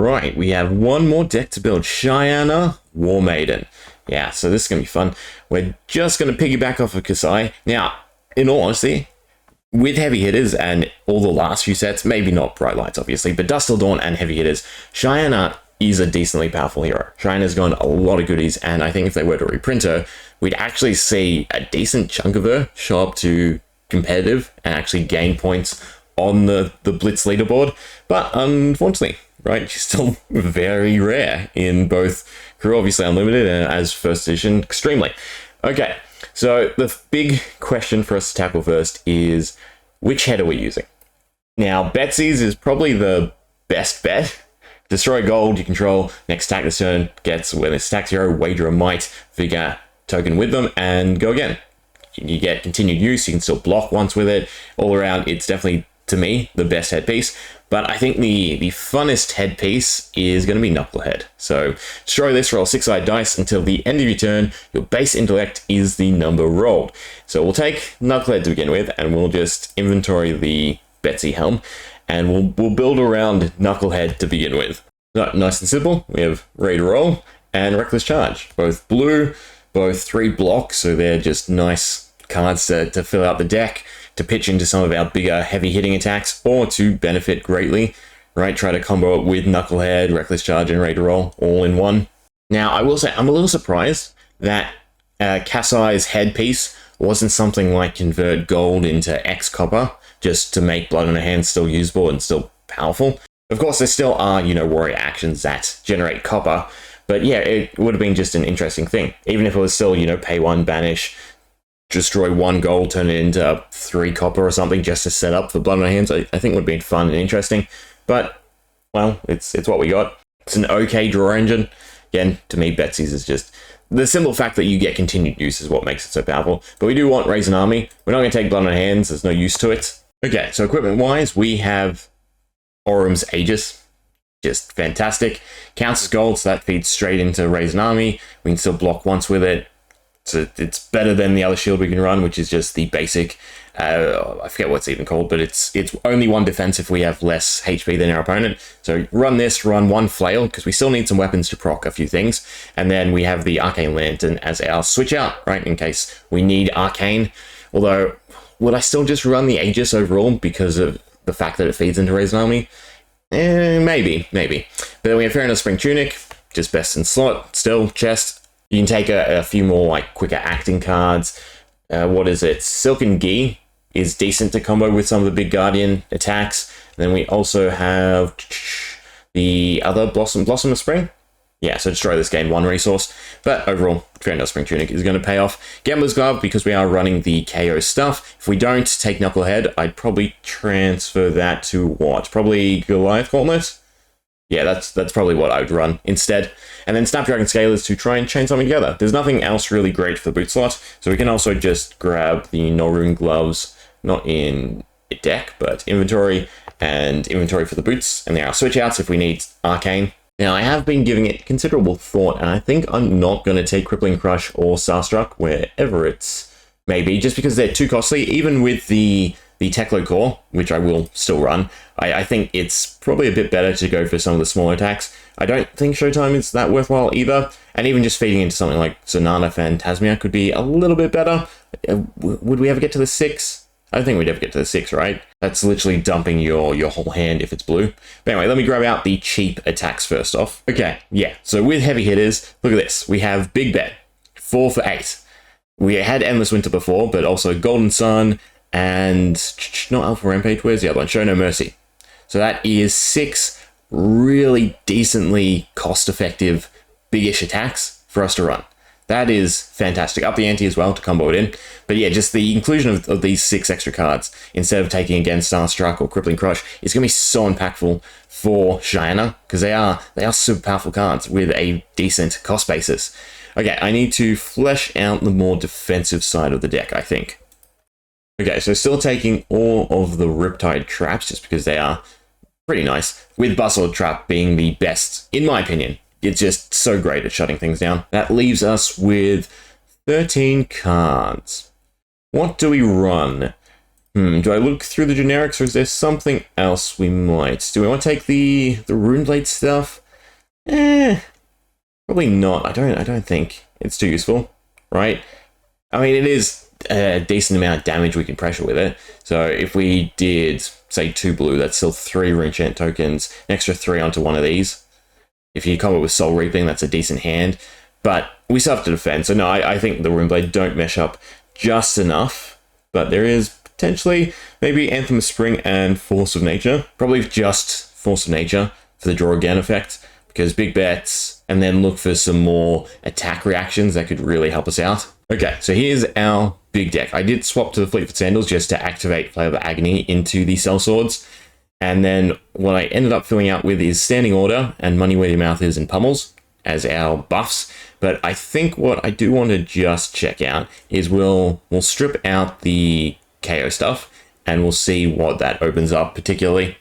right, we have one more deck to build. Shiyana, War Maiden. Yeah, so this is going to be fun. We're just going to piggyback off of Kasai. Now, in all honesty, with heavy hitters and all the last few sets, maybe not Bright Lights, obviously, but Dust Till Dawn and heavy hitters, Shiyana is a decently powerful hero. Shiyana's got a lot of goodies, and I think if they were to reprint her, we'd actually see a decent chunk of her show up to competitive and actually gain points on the Blitz leaderboard. But unfortunately, right, she's still very rare in both Crew, obviously Unlimited, and as first edition, extremely. Okay, so the big question for us to tackle first is, which head are we using? Now, Betsy's is probably the best bet. Destroy gold, you control, next attack this turn gets, when it's attack hero, wager a might, figure token with them, and go again. You get continued use, you can still block once with it. All around, it's definitely, to me, the best headpiece. But I think the funnest headpiece is going to be Knucklehead. So destroy this, roll 6-sided dice until the end of your turn. Your base intellect is the number rolled. So we'll take Knucklehead to begin with, and we'll just inventory the Betsy helm, and we'll build around Knucklehead to begin with. So, nice and simple. We have Ready to Roll and Reckless Charge. Both blue, both 3 blocks, so they're just nice cards to fill out the deck, to pitch into some of our bigger heavy hitting attacks, or to benefit greatly, right? Try to combo it with Knucklehead, Reckless Charge, and Ready to Roll all in one. Now, I will say, I'm a little surprised that Kasai's headpiece wasn't something like convert gold into X copper, just to make Blood on a Hand still usable and still powerful. Of course, there still are, warrior actions that generate copper, but yeah, it would have been just an interesting thing. Even if it was still, pay 1, banish, destroy 1 gold, turn it into 3 copper or something just to set up for Blood on the Hands, I think would have been fun and interesting. But, well, it's what we got. It's an okay draw engine. Again, to me, Betsy's is just... the simple fact that you get continued use is what makes it so powerful. But we do want Raise an Army. We're not going to take Blood on the Hands. There's no use to it. Okay, so equipment-wise, we have Orum's Aegis. Just fantastic. Counts as gold, so that feeds straight into Raise an Army. We can still block once with it. So it's better than the other shield we can run, which is just the basic, I forget what it's even called, but it's only 1 defense if we have less HP than our opponent. So run this, run 1 flail, because we still need some weapons to proc a few things. And then we have the Arcane Lantern as our switch out, right, in case we need Arcane. Although, would I still just run the Aegis overall because of the fact that it feeds into Raise an Army? Maybe. But then we have Fair Enough Spring Tunic, just best in slot, still, chest. You can take a few more quicker acting cards. What is it? Silken Gi is decent to combo with some of the big Guardian attacks. And then we also have the other Blossom of Spring. Yeah, so destroy this, gain 1 resource. But overall, Fair Enough Spring Tunic is going to pay off. Gambler's Glove, because we are running the KO stuff. If we don't take Knucklehead, I'd probably transfer that to what? Probably Goliath Gauntlet? Yeah, that's probably what I would run instead. And then Snapdragon Scalers to try and chain something together. There's nothing else really great for the boot slot, so we can also just grab the Norrune Gloves, not in a deck, but inventory, and inventory for the boots, and there are switch outs if we need Arcane. Now, I have been giving it considerable thought, and I think I'm not going to take Crippling Crush or Starstruck, wherever it's maybe, just because they're too costly, even with the Teklo Core, which I will still run. I think it's probably a bit better to go for some of the smaller attacks. I don't think Showtime is that worthwhile either, and even just feeding into something like Sonana Phantasmia could be a little bit better. Would we ever get to the 6? I don't think we'd ever get to the 6, right? That's literally dumping your whole hand if it's blue. But anyway, let me grab out the cheap attacks first off. Okay, yeah, so with heavy hitters, look at this. We have Big Bet, 4 for 8. We had Endless Winter before, but also Golden Sun, and not Alpha Rampage, where's the other one? Show No Mercy. So that is 6 really decently cost-effective, big-ish attacks for us to run. That is fantastic. Up the ante as well to combo it in. But yeah, just the inclusion of these 6 extra cards, instead of taking again Starstruck or Crippling Crush, is going to be so impactful for Shiyana, because they are super powerful cards with a decent cost basis. Okay, I need to flesh out the more defensive side of the deck, I think. Okay, so still taking all of the Riptide traps, just because they are pretty nice, with Bustle Trap being the best, in my opinion. It's just so great at shutting things down. That leaves us with 13 cards. What do we run? Do I look through the generics, or is there something else we might? Do we want to take the Runeblade stuff? Probably not. I don't think it's too useful, right? I mean, it is a decent amount of damage we can pressure with it. So if we did, say, 2 blue, that's still 3 Reenchant tokens, an extra 3 onto one of these. If you combo with Soul Reaping, that's a decent hand. But we still have to defend. So no, I think the Runeblade don't mesh up just enough. But there is potentially maybe Anthem of Spring and Force of Nature. Probably just Force of Nature for the draw again effect. Because big bets, and then look for some more attack reactions that could really help us out. Okay, so here's our big deck. I did swap to the Fleetfoot Sandals just to activate Flavor Agony into the Sellswords. And then what I ended up filling out with is Standing Order and Money Where Your Mouth Is and Pummels as our buffs. But I think what I do want to just check out is we'll strip out the KO stuff and we'll see what that opens up particularly.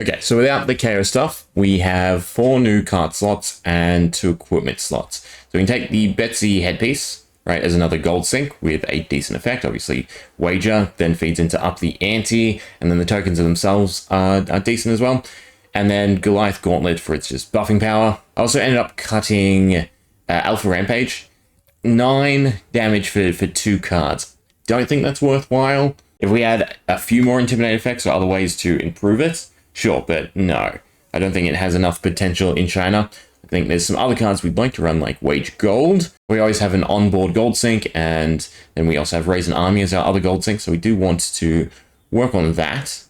Okay, so without the KO stuff, we have 4 new card slots and 2 equipment slots. So we can take the Betsy headpiece, right, as another gold sink with a decent effect. Obviously, Wager then feeds into up the ante, and then the tokens themselves are decent as well. And then Goliath Gauntlet for its just buffing power. I also ended up cutting Alpha Rampage. 9 damage for 2 cards. Don't think that's worthwhile. If we had a few more Intimidate effects or other ways to improve it, sure, but no. I don't think it has enough potential in China. I think there's some other cards we'd like to run, like Wage Gold. We always have an onboard gold sink, and then we also have Raise an Army as our other gold sink, so we do want to work on that.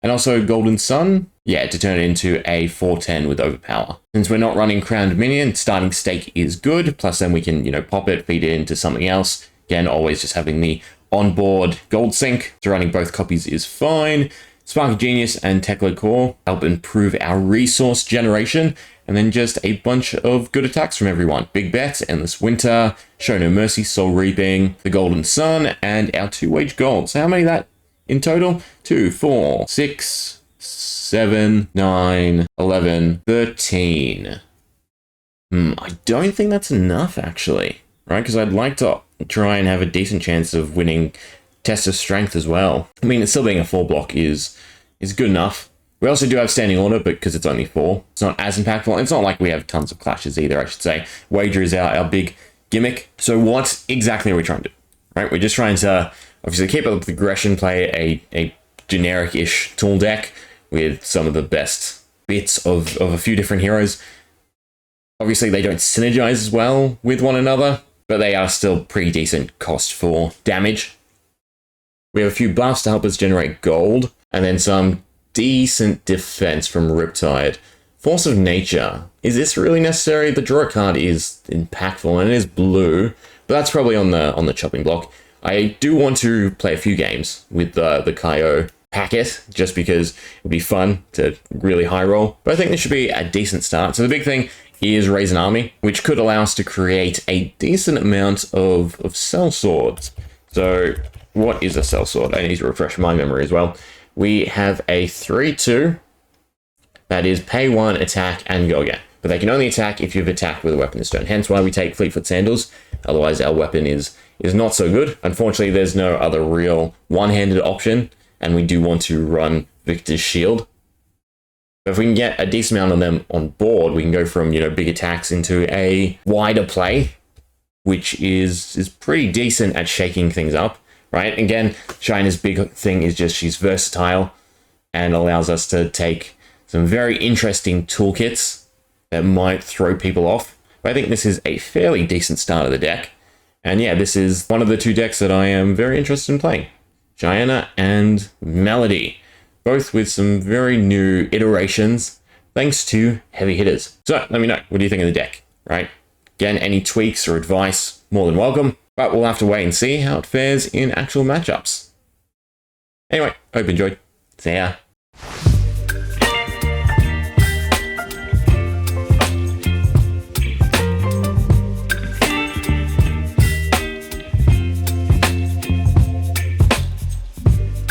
And also Golden Sun, yeah, to turn it into a 4/10 with Overpower. Since we're not running Crowned Minion, starting stake is good, plus then we can, pop it, feed it into something else. Again, always just having the onboard gold sink, so running both copies is fine. Spark of Genius and Tekla Core help improve our resource generation, and then just a bunch of good attacks from everyone. Big Bets, Endless Winter, Show No Mercy, Soul Reaping, the Golden Sun, and our 2 Wage Gold. So how many is that in total? 2, 4, 6, 7, 9, 11, 13. I don't think that's enough, actually, right? Because I'd like to try and have a decent chance of winning Test of Strength as well. I mean, it's still being a 4 block is good enough. We also do have Standing Order, but because it's only 4, it's not as impactful. It's not like we have tons of clashes either, I should say. Wager is our big gimmick. So what exactly are we trying to do? Right? We're just trying to obviously keep up with aggression, play a generic-ish tool deck with some of the best bits of a few different heroes. Obviously, they don't synergize as well with one another, but they are still pretty decent cost for damage. We have a few buffs to help us generate gold, and then some decent defense from Riptide. Force of Nature. Is this really necessary? The draw card is impactful, and it is blue, but that's probably on the chopping block. I do want to play a few games with the Kaio packet, just because it would be fun to really high roll. But I think this should be a decent start. So the big thing is Raise an Army, which could allow us to create a decent amount of sellswords. So what is a sellsword? I need to refresh my memory as well. We have a 3/2 that is pay 1, attack, and go again. But they can only attack if you've attacked with a weapon this turn. Hence why we take Fleetfoot Sandals. Otherwise, our weapon is not so good. Unfortunately, there's no other real one-handed option, and we do want to run Victor's Shield. But if we can get a decent amount of them on board, we can go from big attacks into a wider play, which is pretty decent at shaking things up. Right? Again, Shiyana's big thing is just she's versatile and allows us to take some very interesting toolkits that might throw people off. But I think this is a fairly decent start of the deck. And yeah, this is one of the 2 decks that I am very interested in playing. Shiyana and Melody. Both with some very new iterations, thanks to heavy hitters. So let me know, what do you think of the deck, right? Again, any tweaks or advice, more than welcome. But we'll have to wait and see how it fares in actual matchups. Anyway, hope you enjoyed. See ya.